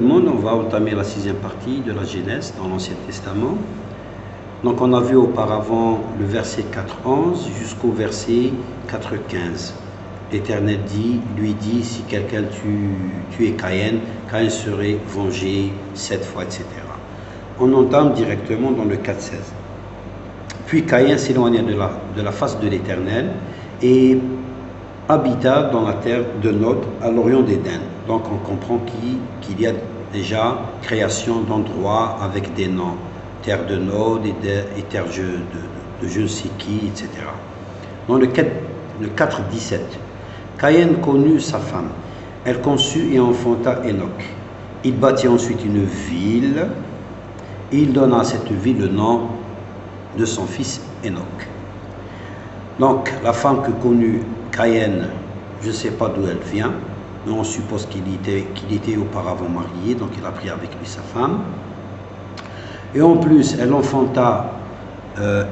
Tout le monde, on va entamer la 6e partie de la Genèse dans l'Ancien Testament. Donc on a vu auparavant le verset 4:11 jusqu'au verset 4:15. L'Éternel lui dit, si quelqu'un tuait Caïn, Caïn serait vengé 7 fois, etc. On entame directement dans le 4:16. Puis Caïn s'éloigna de la face de l'Éternel et habita dans la terre de Nod, à l'orient d'Éden. Donc on comprend qu'il y a déjà création d'endroits avec des noms. Terre de Nod et terre de je ne sais qui, etc. Dans le 4:17, Caïn connut sa femme. Elle conçut et enfanta Enoch. Il bâtit ensuite une ville et il donna à cette ville le nom de son fils Enoch. Donc la femme que connut Caïn, je ne sais pas d'où elle vient, mais on suppose qu'il était auparavant marié, donc il a pris avec lui sa femme. Et en plus, elle enfanta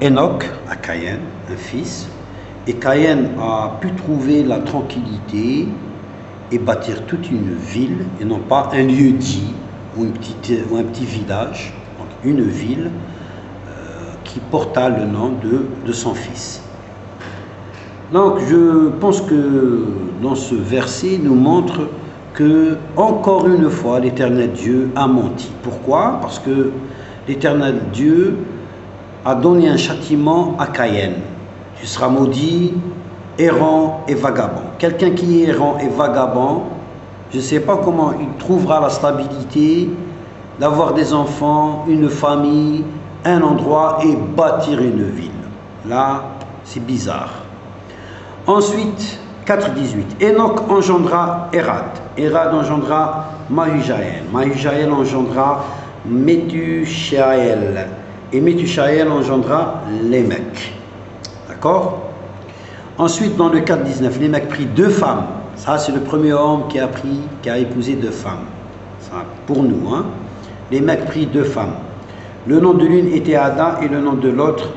Enoch à Caïn, un fils. Et Caïn a pu trouver la tranquillité et bâtir toute une ville, et non pas un lieu dit ou un petit village, donc une ville qui porta le nom de son fils. Donc je pense que dans ce verset nous montre que encore une fois l'Éternel Dieu a menti. Pourquoi? Parce que l'Éternel Dieu a donné un châtiment à Caïn. Tu seras maudit, errant et vagabond. Quelqu'un qui est errant et vagabond, je ne sais pas comment il trouvera la stabilité d'avoir des enfants, une famille, un endroit et bâtir une ville. Là, c'est bizarre. Ensuite, 4:18. Enoch engendra Érad. Érad engendra Mahujaël. Mahujaël engendra Métushaël. Et Métushaël engendra Lémec. D'accord? Ensuite, dans le 4:19, Lémec prit 2 femmes. Ça, c'est le premier homme qui a épousé 2 femmes. Ça, pour nous, hein? Lémec prit 2 femmes. Le nom de l'une était Ada et le nom de l'autre,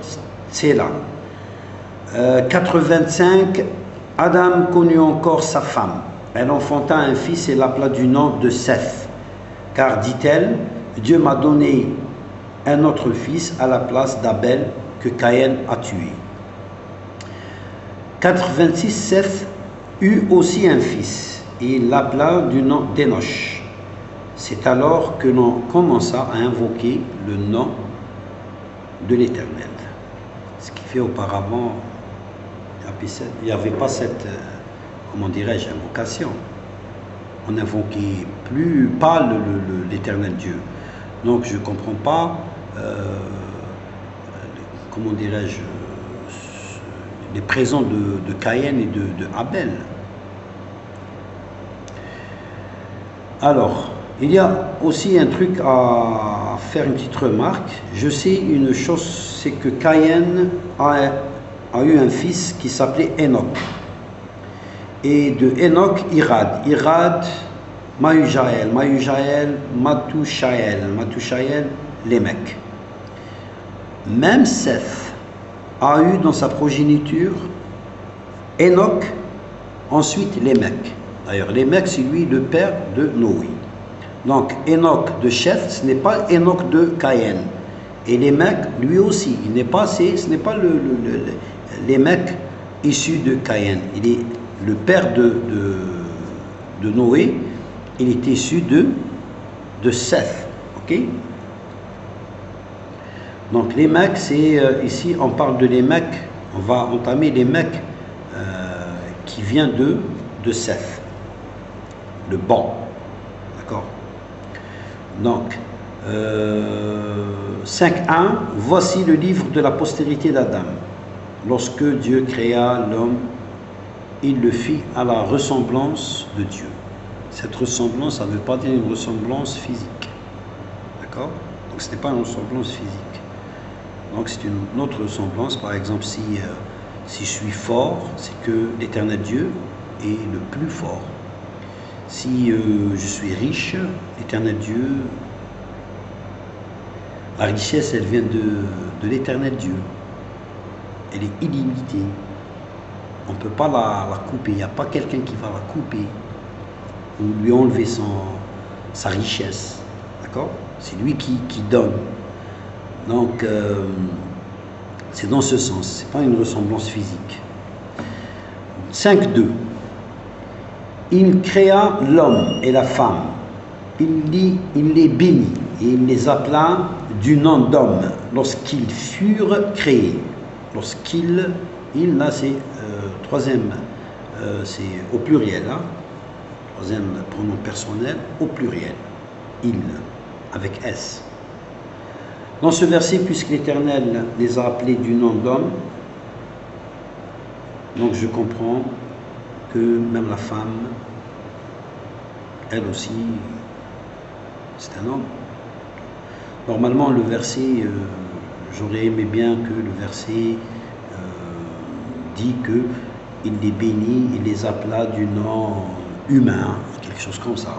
Tséla. 4:25, Adam connut encore sa femme. Elle enfanta un fils et l'appela du nom de Seth. Car, dit-elle, Dieu m'a donné un autre fils à la place d'Abel que Caïn a tué. 4:26, Seth eut aussi un fils et il l'appela du nom d'Enoch. C'est alors que l'on commença à invoquer le nom de l'Éternel. Ce qui fait auparavant, il n'y avait pas cette, comment dirais-je, invocation. On n'invoquait pas l'Éternel Dieu. Donc je ne comprends pas, comment dirais-je, les présents de Caïn et de Abel. Alors, il y a aussi un truc à faire, une petite remarque. Je sais une chose, c'est que Caïn a eu un fils qui s'appelait Enoch. Et de Enoch, Irad. Irad, Mahujaël. Mahujaël, Matushaël, Lémec. Même Seth a eu dans sa progéniture Enoch, ensuite Lémec. D'ailleurs, Lémec, c'est lui le père de Noé. Donc, Enoch de Seth, ce n'est pas Enoch de Caïn. Et Lémec, lui aussi, ce n'est pas Lémec issu de Caïn. Il est le père de Noé, il est issu de Seth. Ok? Donc Lémec, c'est ici on parle de Lémec, on va entamer Lémec qui vient de Seth, le bon. D'accord? Donc 5:1, voici le livre de la postérité d'Adam. Lorsque Dieu créa l'homme, il le fit à la ressemblance de Dieu. Cette ressemblance, ça ne veut pas dire une ressemblance physique. D'accord? Donc ce n'est pas une ressemblance physique. Donc c'est une autre ressemblance. Par exemple, si je suis fort, c'est que l'Éternel Dieu est le plus fort. Si je suis riche, l'Éternel Dieu, la richesse, elle vient de l'Éternel Dieu. Elle est illimitée. On ne peut pas la couper. Il n'y a pas quelqu'un qui va la couper ou lui enlever sa richesse. D'accord? C'est lui qui donne. Donc, c'est dans ce sens. Ce n'est pas une ressemblance physique. 5.2. Il créa l'homme et la femme. Il les bénit et il les appela du nom d'homme lorsqu'ils furent créés. Là c'est troisième, c'est au pluriel, hein? Troisième pronom personnel au pluriel. Il, avec S. Dans ce verset, puisque l'Éternel les a appelés du nom d'homme, donc je comprends que même la femme, elle aussi, c'est un homme. Normalement, le verset, j'aurais aimé bien que le verset dit que il les bénit, il les appela du nom humain, quelque chose comme ça,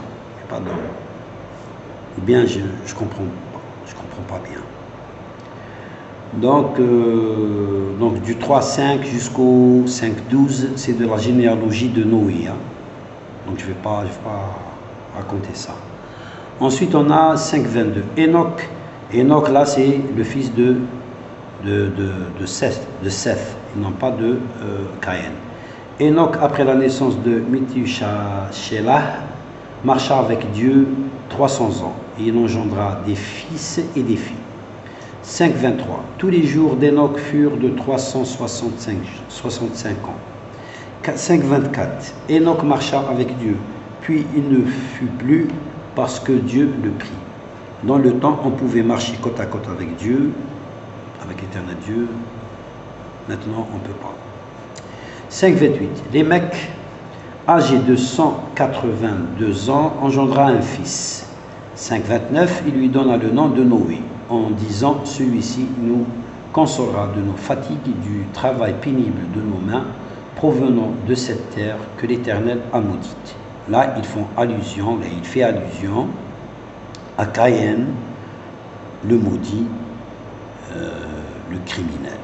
pas d'homme. Ou bien je comprends pas bien. Donc du 3.5 jusqu'au 5.12, c'est de la généalogie de Noé. Hein. Donc je vais pas raconter ça. Ensuite, on a 5.22. Enoch. Enoch, là, c'est le fils de Seth, et non pas de Caïn. Enoch, après la naissance de Methushalah, marcha avec Dieu 300 ans, et il engendra des fils et des filles. 5.23. Tous les jours d'Enoch furent de 365 ans. 5.24. Enoch marcha avec Dieu, puis il ne fut plus parce que Dieu le prit. Dans le temps, on pouvait marcher côte à côte avec Dieu, avec l'éternel Dieu. Maintenant, on ne peut pas. 5.28. Lémec, âgé de 182 ans, engendra un fils. 5.29. Il lui donna le nom de Noé, en disant, celui-ci nous consolera de nos fatigues et du travail pénible de nos mains, provenant de cette terre que l'Éternel a maudite. Là, il fait allusion à Caïn, le maudit, le criminel.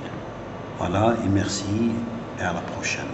Voilà, et merci, et à la prochaine.